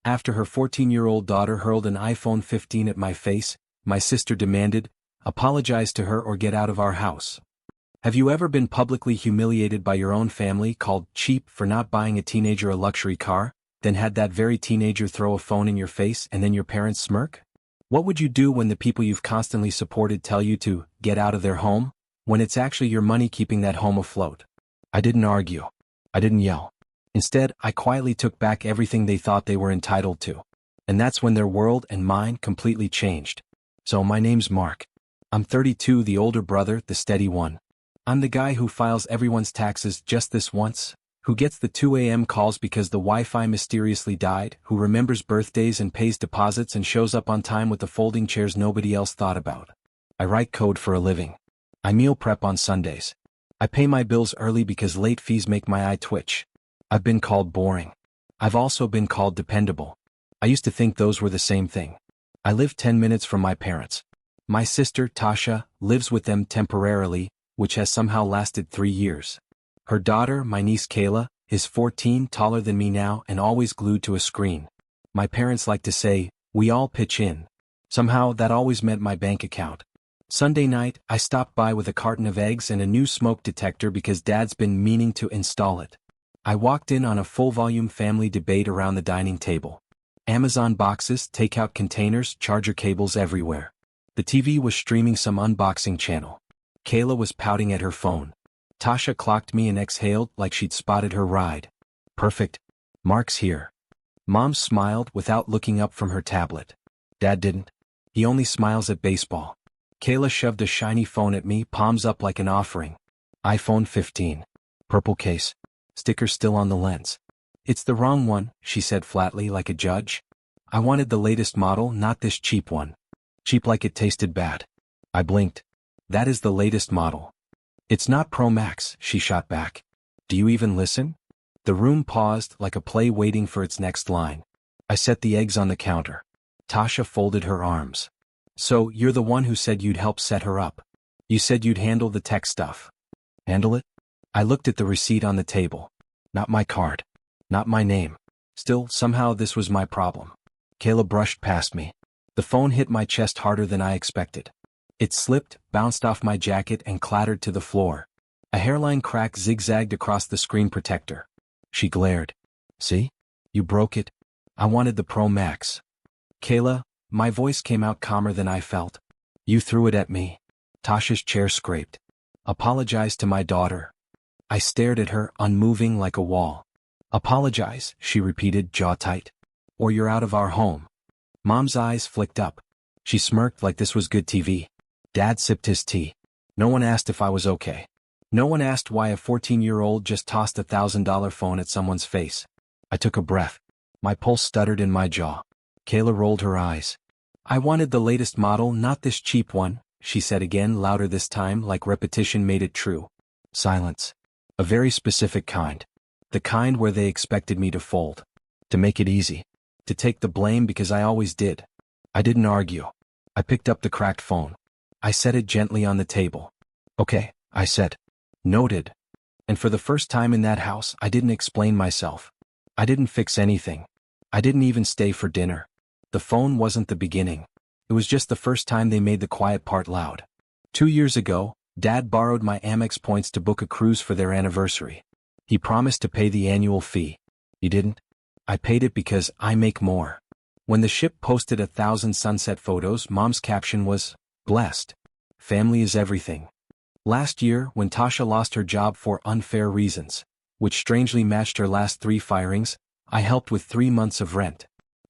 After her 14-year-old daughter hurled an iPhone 15 at my face, my sister demanded, "Apologize to her or get out of our house." Have you ever been publicly humiliated by your own family, called cheap for not buying a teenager a luxury car, then had that very teenager throw a phone in your face and then your parents smirk? What would you do when the people you've constantly supported tell you to get out of their home, when it's actually your money keeping that home afloat? I didn't argue. I didn't yell. Instead, I quietly took back everything they thought they were entitled to. And that's when their world and mine completely changed. So my name's Mark. I'm 32, the older brother, the steady one. I'm the guy who files everyone's taxes just this once, who gets the 2 a.m. calls because the Wi-Fi mysteriously died, who remembers birthdays and pays deposits and shows up on time with the folding chairs nobody else thought about. I write code for a living. I meal prep on Sundays. I pay my bills early because late fees make my eye twitch. I've been called boring. I've also been called dependable. I used to think those were the same thing. I live 10 minutes from my parents. My sister, Tasha, lives with them temporarily, which has somehow lasted 3 years. Her daughter, my niece Kayla, is 14, taller than me now and always glued to a screen. My parents like to say, we all pitch in. Somehow that always meant my bank account. Sunday night, I stopped by with a carton of eggs and a new smoke detector because Dad's been meaning to install it. I walked in on a full-volume family debate around the dining table. Amazon boxes, takeout containers, charger cables everywhere. The TV was streaming some unboxing channel. Kayla was pouting at her phone. Tasha clocked me and exhaled like she'd spotted her ride. Perfect. Mark's here. Mom smiled without looking up from her tablet. Dad didn't. He only smiles at baseball. Kayla shoved a shiny phone at me, palms up like an offering. iPhone 15. Purple case. Sticker still on the lens. It's the wrong one, she said flatly like a judge. I wanted the latest model, not this cheap one. Cheap like it tasted bad. I blinked. That is the latest model. It's not Pro Max, she shot back. Do you even listen? The room paused like a play waiting for its next line. I set the eggs on the counter. Tasha folded her arms. So, you're the one who said you'd help set her up. You said you'd handle the tech stuff. Handle it? I looked at the receipt on the table. Not my card. Not my name. Still, somehow this was my problem. Kayla brushed past me. The phone hit my chest harder than I expected. It slipped, bounced off my jacket and clattered to the floor. A hairline crack zigzagged across the screen protector. She glared. See? You broke it. I wanted the Pro Max. Kayla, my voice came out calmer than I felt. You threw it at me. Tasha's chair scraped. Apologize to my daughter. I stared at her, unmoving like a wall. Apologize, she repeated, jaw tight. Or you're out of our home. Mom's eyes flicked up. She smirked like this was good TV. Dad sipped his tea. No one asked if I was okay. No one asked why a 14-year-old just tossed a $1,000 phone at someone's face. I took a breath. My pulse stuttered in my jaw. Kayla rolled her eyes. I wanted the latest model, not this cheap one, she said again, louder this time, like repetition made it true. Silence. A very specific kind. The kind where they expected me to fold. To make it easy. To take the blame because I always did. I didn't argue. I picked up the cracked phone. I set it gently on the table. Okay, I said. Noted. And for the first time in that house, I didn't explain myself. I didn't fix anything. I didn't even stay for dinner. The phone wasn't the beginning. It was just the first time they made the quiet part loud. 2 years ago, Dad borrowed my Amex points to book a cruise for their anniversary. He promised to pay the annual fee. He didn't. I paid it because I make more. When the ship posted 1,000 sunset photos, Mom's caption was, blessed. Family is everything. Last year, when Tasha lost her job for unfair reasons, which strangely matched her last 3 firings, I helped with 3 months of rent.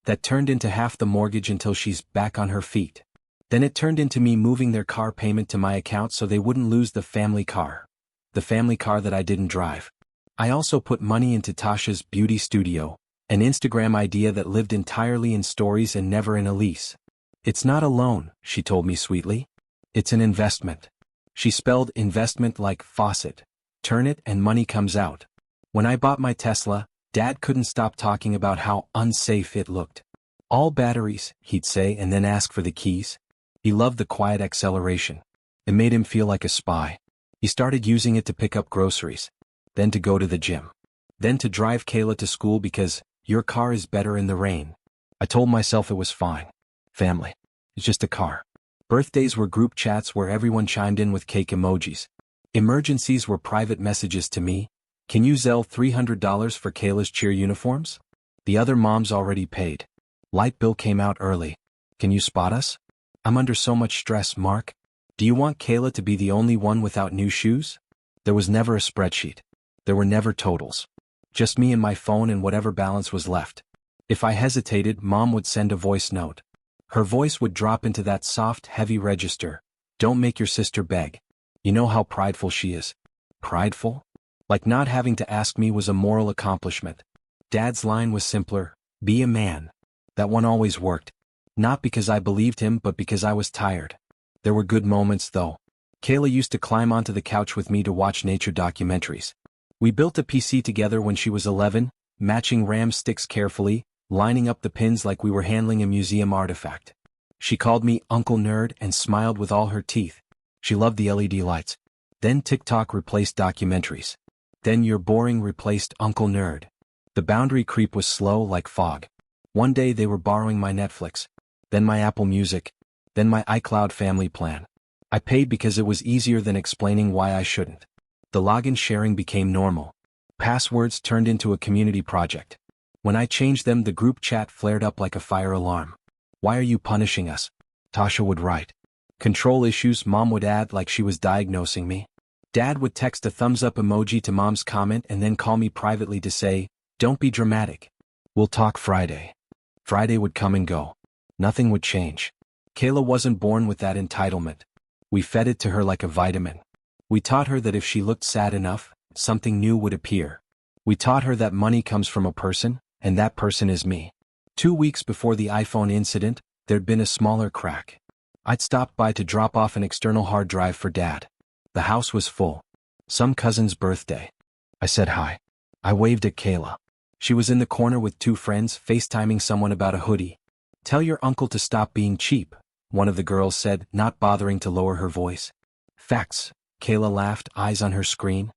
That turned into half the mortgage until she's back on her feet. Then it turned into me moving their car payment to my account so they wouldn't lose the family car. The family car that I didn't drive. I also put money into Tasha's beauty studio, an Instagram idea that lived entirely in stories and never in a lease. It's not a loan, she told me sweetly. It's an investment. She spelled investment like faucet. Turn it and money comes out. When I bought my Tesla, Dad couldn't stop talking about how unsafe it looked. All batteries, he'd say, and then ask for the keys. He loved the quiet acceleration. It made him feel like a spy. He started using it to pick up groceries. Then to go to the gym. Then to drive Kayla to school because your car is better in the rain. I told myself it was fine. Family. It's just a car. Birthdays were group chats where everyone chimed in with cake emojis. Emergencies were private messages to me. Can you Zelle $300 for Kayla's cheer uniforms? The other moms already paid. Light bill came out early. Can you spot us? I'm under so much stress, Mark. Do you want Kayla to be the only one without new shoes? There was never a spreadsheet. There were never totals. Just me and my phone and whatever balance was left. If I hesitated, Mom would send a voice note. Her voice would drop into that soft, heavy register. Don't make your sister beg. You know how prideful she is. Prideful? Like not having to ask me was a moral accomplishment. Dad's line was simpler, be a man. That one always worked. Not because I believed him but because I was tired. There were good moments though. Kayla used to climb onto the couch with me to watch nature documentaries. We built a PC together when she was 11, matching RAM sticks carefully, lining up the pins like we were handling a museum artifact. She called me Uncle Nerd and smiled with all her teeth. She loved the LED lights. Then TikTok replaced documentaries. Then You're Boring replaced Uncle Nerd. The boundary creep was slow like fog. One day they were borrowing my Netflix, then my Apple Music, then my iCloud family plan. I paid because it was easier than explaining why I shouldn't. The login sharing became normal. Passwords turned into a community project. When I changed them, the group chat flared up like a fire alarm. Why are you punishing us? Tasha would write. Control issues, Mom would add like she was diagnosing me. Dad would text a thumbs up emoji to Mom's comment and then call me privately to say, don't be dramatic. We'll talk Friday. Friday would come and go. Nothing would change. Kayla wasn't born with that entitlement. We fed it to her like a vitamin. We taught her that if she looked sad enough, something new would appear. We taught her that money comes from a person, and that person is me. 2 weeks before the iPhone incident, there'd been a smaller crack. I'd stopped by to drop off an external hard drive for Dad. The house was full. Some cousin's birthday. I said hi. I waved at Kayla. She was in the corner with 2 friends, FaceTiming someone about a hoodie. Tell your uncle to stop being cheap, one of the girls said, not bothering to lower her voice. Facts, Kayla laughed, eyes on her screen.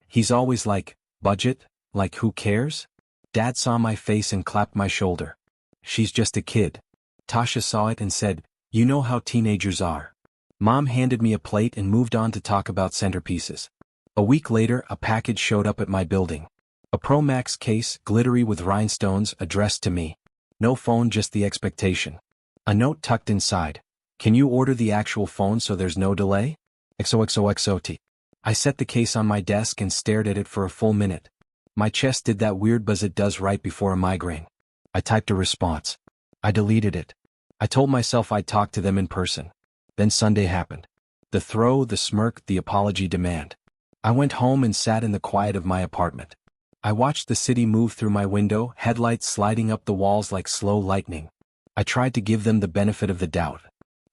He's always like, budget, like who cares? Dad saw my face and clapped my shoulder. She's just a kid. Tasha saw it and said, you know how teenagers are. Mom handed me a plate and moved on to talk about centerpieces. A week later, a package showed up at my building. A Pro Max case, glittery with rhinestones, addressed to me. No phone, just the expectation. A note tucked inside. Can you order the actual phone so there's no delay? XOXOXOT. I set the case on my desk and stared at it for a full minute. My chest did that weird buzz it does right before a migraine. I typed a response. I deleted it. I told myself I'd talk to them in person. Then Sunday happened. The throw, the smirk, the apology demand. I went home and sat in the quiet of my apartment. I watched the city move through my window, headlights sliding up the walls like slow lightning. I tried to give them the benefit of the doubt.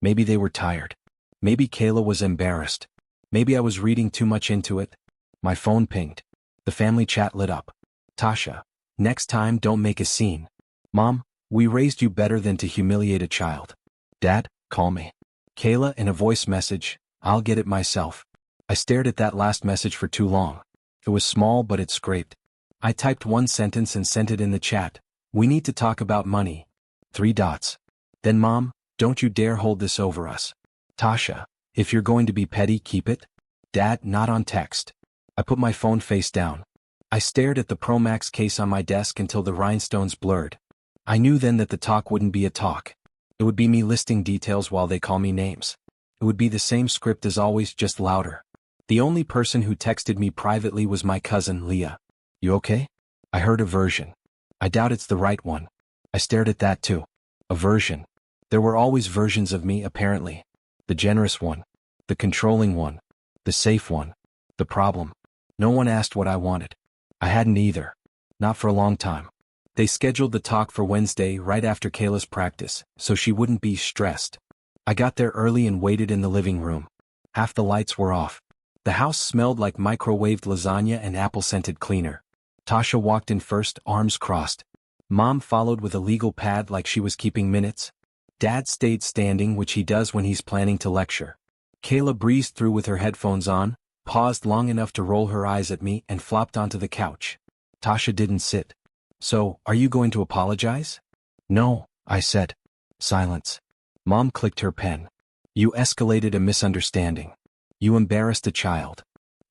Maybe they were tired. Maybe Kayla was embarrassed. Maybe I was reading too much into it. My phone pinged. The family chat lit up. Tasha, next time don't make a scene. Mom, we raised you better than to humiliate a child. Dad, call me. Kayla, in a voice message, I'll get it myself. I stared at that last message for too long. It was small but it scraped. I typed one sentence and sent it in the chat. We need to talk about money. 3 dots. Then Mom, don't you dare hold this over us. Tasha, if you're going to be petty, keep it. Dad, not on text. I put my phone face down. I stared at the Pro Max case on my desk until the rhinestones blurred. I knew then that the talk wouldn't be a talk. It would be me listing details while they call me names. It would be the same script as always, just louder. The only person who texted me privately was my cousin, Leah. You okay? I heard a version. I doubt it's the right one. I stared at that too. A version. There were always versions of me, apparently. The generous one. The controlling one. The safe one. The problem. No one asked what I wanted. I hadn't either. Not for a long time. They scheduled the talk for Wednesday right after Kayla's practice, so she wouldn't be stressed. I got there early and waited in the living room. Half the lights were off. The house smelled like microwaved lasagna and apple-scented cleaner. Tasha walked in first, arms crossed. Mom followed with a legal pad like she was keeping minutes. Dad stayed standing, which he does when he's planning to lecture. Kayla breezed through with her headphones on, paused long enough to roll her eyes at me and flopped onto the couch. Tasha didn't sit. So, are you going to apologize? No, I said. Silence. Mom clicked her pen. You escalated a misunderstanding. You embarrassed a child.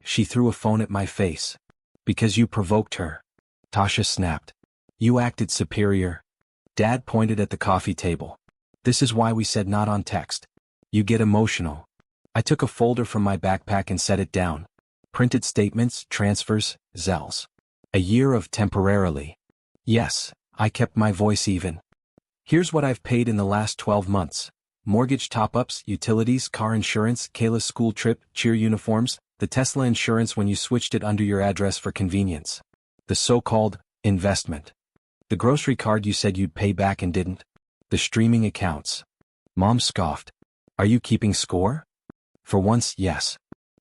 She threw a phone at my face. Because you provoked her. Tasha snapped. You acted superior. Dad pointed at the coffee table. This is why we said not on text. You get emotional. I took a folder from my backpack and set it down. Printed statements, transfers, Zells. A year of temporarily. Yes, I kept my voice even. Here's what I've paid in the last 12 months. Mortgage top-ups, utilities, car insurance, Kayla's school trip, cheer uniforms, the Tesla insurance when you switched it under your address for convenience. The so-called investment. The grocery card you said you'd pay back and didn't. The streaming accounts. Mom scoffed. Are you keeping score? For once, yes.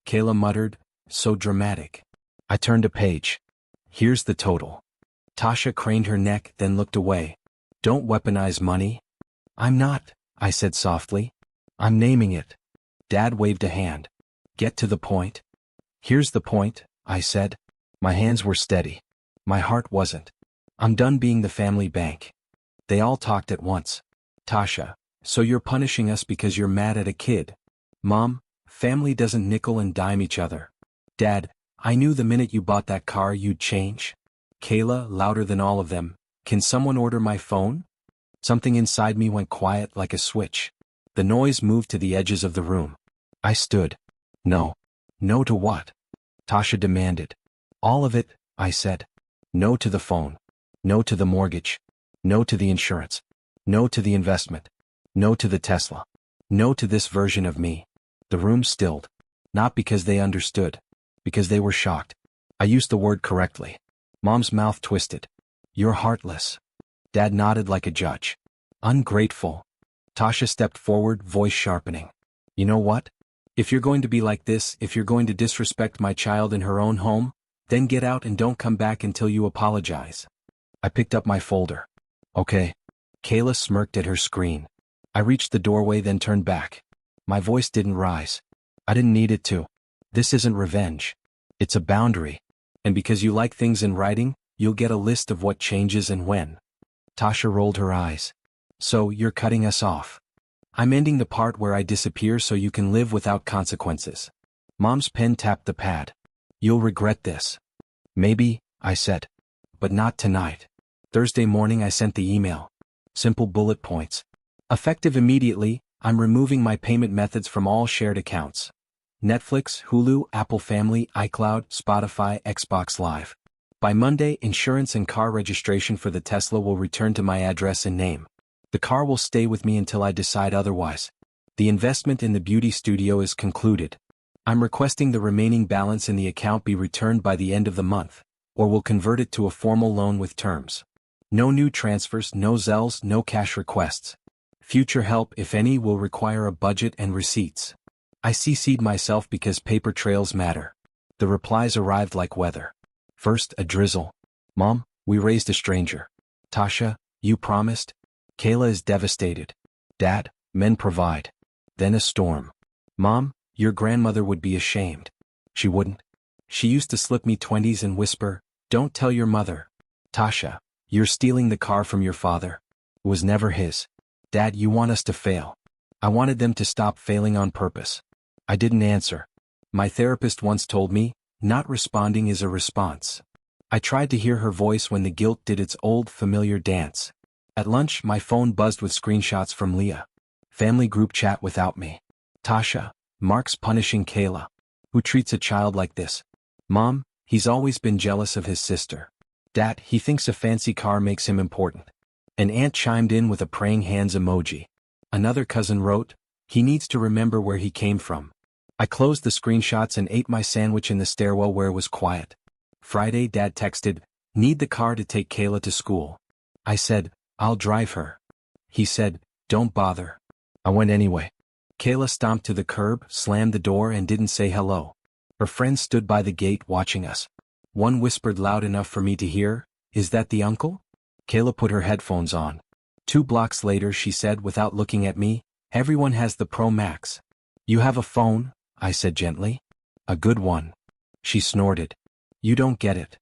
Kayla muttered, so dramatic. I turned a page. Here's the total. Tasha craned her neck, then looked away. Don't weaponize money. I'm not, I said softly. I'm naming it. Dad waved a hand. Get to the point. Here's the point, I said. My hands were steady. My heart wasn't. I'm done being the family bank. They all talked at once. Tasha, so you're punishing us because you're mad at a kid. Mom, family doesn't nickel and dime each other. Dad, I knew the minute you bought that car you'd change. Kayla, louder than all of them, can someone order my phone? Something inside me went quiet like a switch. The noise moved to the edges of the room. I stood. No. No to what? Tasha demanded. All of it, I said. No to the phone. No to the mortgage. No to the insurance. No to the investment. No to the Tesla. No to this version of me. The room stilled. Not because they understood. Because they were shocked. I used the word correctly. Mom's mouth twisted. You're heartless. Dad nodded like a judge. Ungrateful. Tasha stepped forward, voice sharpening. You know what? If you're going to be like this, if you're going to disrespect my child in her own home, then get out and don't come back until you apologize. I picked up my folder. Okay. Kayla smirked at her screen. I reached the doorway, then turned back. My voice didn't rise. I didn't need it to. This isn't revenge. It's a boundary. And because you like things in writing, you'll get a list of what changes and when. Tasha rolled her eyes. So, you're cutting us off. I'm ending the part where I disappear so you can live without consequences. Mom's pen tapped the pad. You'll regret this. Maybe, I said. But not tonight. Thursday morning I sent the email. Simple bullet points. Effective immediately, I'm removing my payment methods from all shared accounts. Netflix, Hulu, Apple Family, iCloud, Spotify, Xbox Live. By Monday, insurance and car registration for the Tesla will return to my address and name. The car will stay with me until I decide otherwise. The investment in the beauty studio is concluded. I'm requesting the remaining balance in the account be returned by the end of the month, or will convert it to a formal loan with terms. No new transfers, no Zells, no cash requests. Future help, if any, will require a budget and receipts. I CC'd myself because paper trails matter. The replies arrived like weather. First, a drizzle. Mom, we raised a stranger. Tasha, you promised? Kayla is devastated. Dad, men provide. Then a storm. Mom, your grandmother would be ashamed. She wouldn't. She used to slip me 20s and whisper, don't tell your mother. Tasha, you're stealing the car from your father. It was never his. Dad, you want us to fail. I wanted them to stop failing on purpose. I didn't answer. My therapist once told me, not responding is a response. I tried to hear her voice when the guilt did its old familiar dance. At lunch, my phone buzzed with screenshots from Leah. Family group chat without me. Tasha, Mark's punishing Kayla. Who treats a child like this? Mom, he's always been jealous of his sister. Dad, he thinks a fancy car makes him important. An aunt chimed in with a praying hands emoji. Another cousin wrote, he needs to remember where he came from. I closed the screenshots and ate my sandwich in the stairwell where it was quiet. Friday, Dad texted, need the car to take Kayla to school. I said, I'll drive her. He said, don't bother. I went anyway. Kayla stomped to the curb, slammed the door and didn't say hello. Her friends stood by the gate watching us. One whispered loud enough for me to hear, is that the uncle? Kayla put her headphones on. 2 blocks later she said without looking at me, everyone has the Pro Max. You have a phone? I said gently. A good one. She snorted. You don't get it.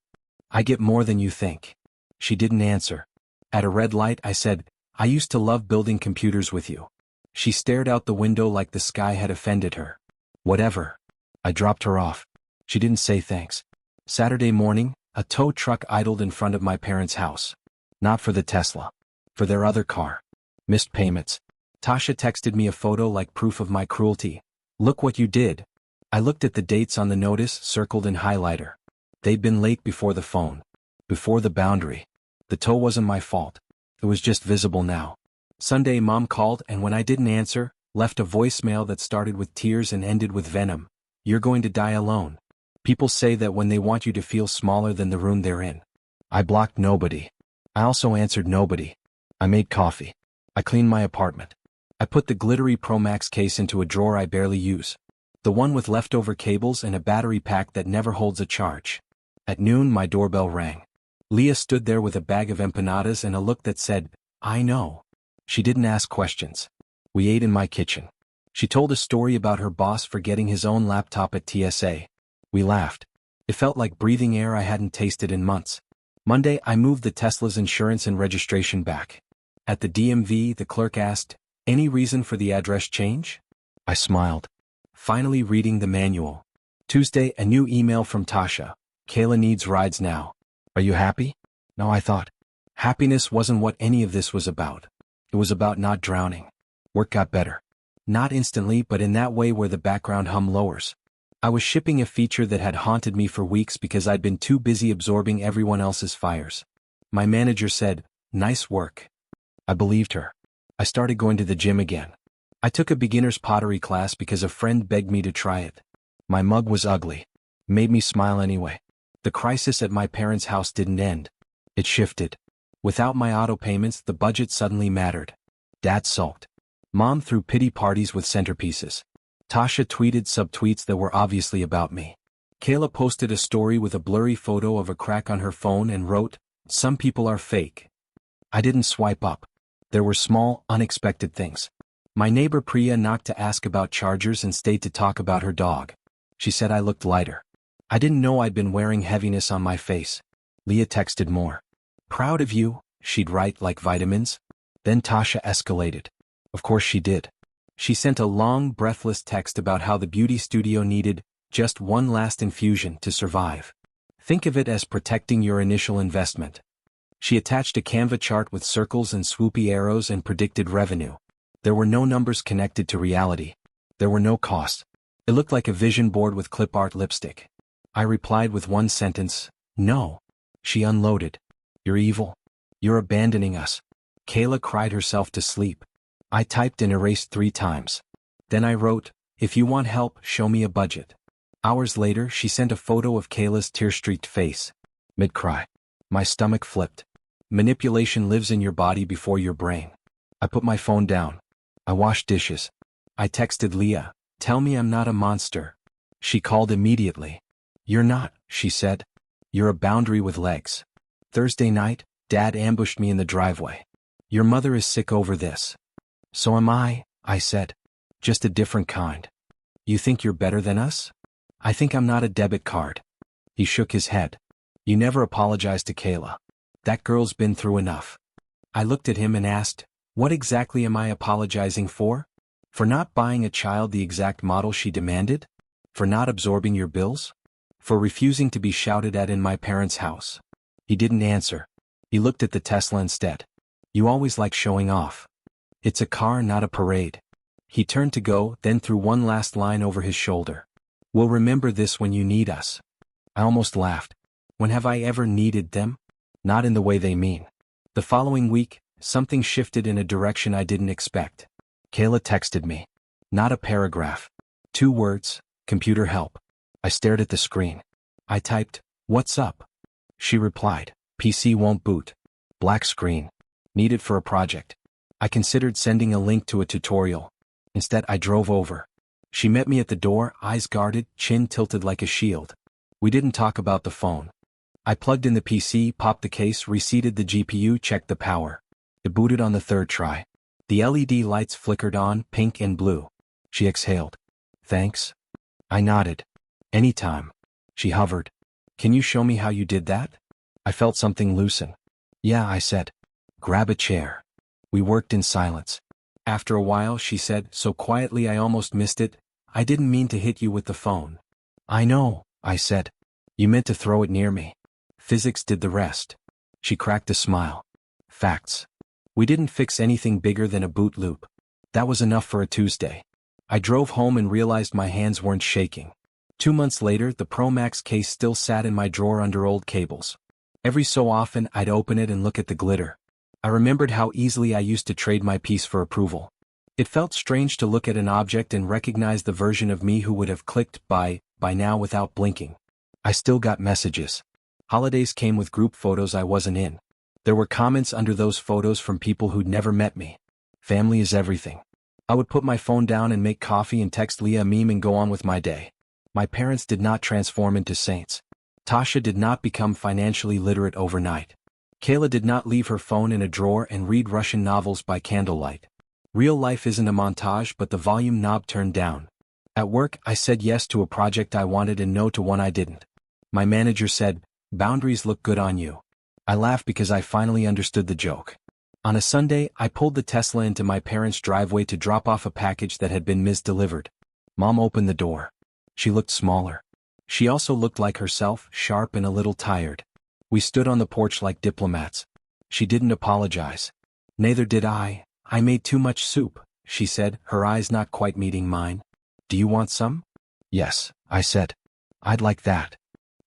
I get more than you think. She didn't answer. At a red light I said, I used to love building computers with you. She stared out the window like the sky had offended her. Whatever. I dropped her off. She didn't say thanks. Saturday morning, a tow truck idled in front of my parents' house. Not for the Tesla. For their other car. Missed payments. Tasha texted me a photo like proof of my cruelty. Look what you did. I looked at the dates on the notice circled in highlighter. They'd been late before the phone. Before the boundary. The tow wasn't my fault. It was just visible now. Sunday Mom called and when I didn't answer, left a voicemail that started with tears and ended with venom. You're going to die alone. People say that when they want you to feel smaller than the room they're in. I blocked nobody. I also answered nobody. I made coffee. I cleaned my apartment. I put the glittery Pro Max case into a drawer I barely use. The one with leftover cables and a battery pack that never holds a charge. At noon my doorbell rang. Leah stood there with a bag of empanadas and a look that said, I know. She didn't ask questions. We ate in my kitchen. She told a story about her boss forgetting his own laptop at TSA. We laughed. It felt like breathing air I hadn't tasted in months. Monday I moved the Tesla's insurance and registration back. At the DMV the clerk asked, any reason for the address change? I smiled. Finally reading the manual. Tuesday a new email from Tasha. Kayla needs rides now. Are you happy? No, I thought. Happiness wasn't what any of this was about. It was about not drowning. Work got better. Not instantly, but in that way where the background hum lowers. I was shipping a feature that had haunted me for weeks because I'd been too busy absorbing everyone else's fires. My manager said, nice work. I believed her. I started going to the gym again. I took a beginner's pottery class because a friend begged me to try it. My mug was ugly. Made me smile anyway. The crisis at my parents' house didn't end. It shifted. Without my auto payments, the budget suddenly mattered. Dad sulked. Mom threw pity parties with centerpieces. Tasha tweeted subtweets that were obviously about me. Kayla posted a story with a blurry photo of a crack on her phone and wrote, some people are fake. I didn't swipe up. There were small, unexpected things. My neighbor Priya knocked to ask about chargers and stayed to talk about her dog. She said I looked lighter. I didn't know I'd been wearing heaviness on my face. Leah texted more. Proud of you, she'd write like vitamins. Then Tasha escalated. Of course she did. She sent a long, breathless text about how the beauty studio needed just one last infusion to survive. Think of it as protecting your initial investment. She attached a Canva chart with circles and swoopy arrows and predicted revenue. There were no numbers connected to reality. There were no costs. It looked like a vision board with clip art lipstick. I replied with one sentence, no. She unloaded. You're evil. You're abandoning us. Kayla cried herself to sleep. I typed and erased 3 times. Then I wrote, if you want help, show me a budget. Hours later, she sent a photo of Kayla's tear-streaked face. Mid-cry. My stomach flipped. Manipulation lives in your body before your brain. I put my phone down. I washed dishes. I texted Leah, tell me I'm not a monster. She called immediately. You're not, she said. You're a boundary with legs. Thursday night, Dad ambushed me in the driveway. Your mother is sick over this. So am I said. Just a different kind. You think you're better than us? I think I'm not a debit card. He shook his head. You never apologized to Kayla. That girl's been through enough. I looked at him and asked, what exactly am I apologizing for? For not buying a child the exact model she demanded? For not absorbing your bills? For refusing to be shouted at in my parents' house? He didn't answer. He looked at the Tesla instead. You always like showing off. It's a car, not a parade. He turned to go, then threw one last line over his shoulder. We'll remember this when you need us. I almost laughed. When have I ever needed them? Not in the way they mean. The following week, something shifted in a direction I didn't expect. Kayla texted me. Not a paragraph. 2 words, computer help. I stared at the screen. I typed, what's up? She replied, PC won't boot. Black screen. Needed for a project. I considered sending a link to a tutorial. Instead, I drove over. She met me at the door, eyes guarded, chin tilted like a shield. We didn't talk about the phone. I plugged in the PC, popped the case, reseated the GPU, checked the power. It booted on the 3rd try. The LED lights flickered on, pink and blue. She exhaled. Thanks? I nodded. Anytime. She hovered. Can you show me how you did that? I felt something loosen. Yeah, I said. Grab a chair. We worked in silence. After a while she said, so quietly I almost missed it, I didn't mean to hit you with the phone. I know, I said. You meant to throw it near me. Physics did the rest. She cracked a smile. Facts. We didn't fix anything bigger than a boot loop. That was enough for a Tuesday. I drove home and realized my hands weren't shaking. 2 months later, the Pro Max case still sat in my drawer under old cables. Every so often, I'd open it and look at the glitter. I remembered how easily I used to trade my piece for approval. It felt strange to look at an object and recognize the version of me who would have clicked by now without blinking. I still got messages. Holidays came with group photos I wasn't in. There were comments under those photos from people who'd never met me. Family is everything. I would put my phone down and make coffee and text Leah a meme and go on with my day. My parents did not transform into saints. Tasha did not become financially literate overnight. Kayla did not leave her phone in a drawer and read Russian novels by candlelight. Real life isn't a montage, but the volume knob turned down. At work, I said yes to a project I wanted and no to one I didn't. My manager said, "Boundaries look good on you." I laughed because I finally understood the joke. On a Sunday, I pulled the Tesla into my parents' driveway to drop off a package that had been misdelivered. Mom opened the door. She looked smaller. She also looked like herself, sharp and a little tired. We stood on the porch like diplomats. She didn't apologize. Neither did I. I made too much soup, she said, her eyes not quite meeting mine. Do you want some? Yes, I said. I'd like that.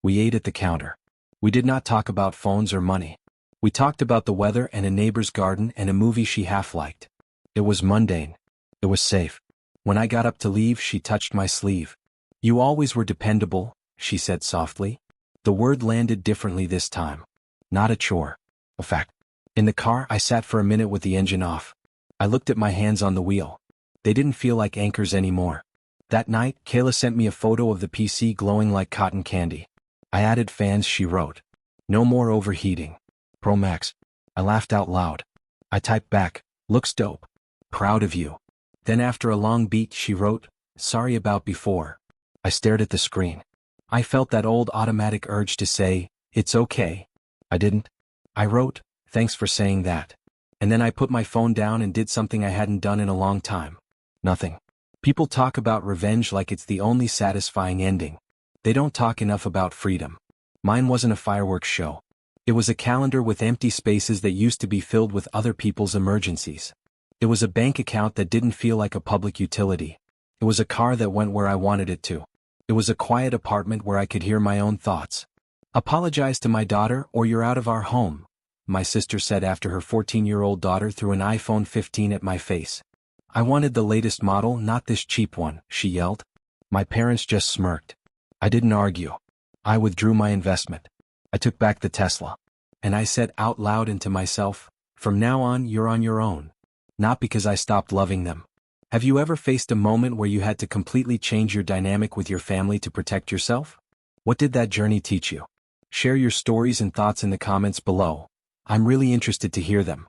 We ate at the counter. We did not talk about phones or money. We talked about the weather and a neighbor's garden and a movie she half liked. It was mundane. It was safe. When I got up to leave, she touched my sleeve. You always were dependable, she said softly. The word landed differently this time. Not a chore. A fact. In the car, I sat for a minute with the engine off. I looked at my hands on the wheel. They didn't feel like anchors anymore. That night, Kayla sent me a photo of the PC glowing like cotton candy. I added fans, she wrote. No more overheating. Pro Max. I laughed out loud. I typed back, looks dope. Proud of you. Then after a long beat, she wrote, sorry about before. I stared at the screen. I felt that old automatic urge to say, it's okay. I didn't. I wrote, thanks for saying that. And then I put my phone down and did something I hadn't done in a long time. Nothing. People talk about revenge like it's the only satisfying ending. They don't talk enough about freedom. Mine wasn't a fireworks show. It was a calendar with empty spaces that used to be filled with other people's emergencies. It was a bank account that didn't feel like a public utility. It was a car that went where I wanted it to. It was a quiet apartment where I could hear my own thoughts. Apologize to my daughter or you're out of our home, my sister said after her 14-year-old daughter threw an iPhone 15 at my face. I wanted the latest model, not this cheap one, she yelled. My parents just smirked. I didn't argue. I withdrew my investment. I took back the Tesla. And I said out loud and to myself, from now on you're on your own. Not because I stopped loving them. Have you ever faced a moment where you had to completely change your dynamic with your family to protect yourself? What did that journey teach you? Share your stories and thoughts in the comments below. I'm really interested to hear them.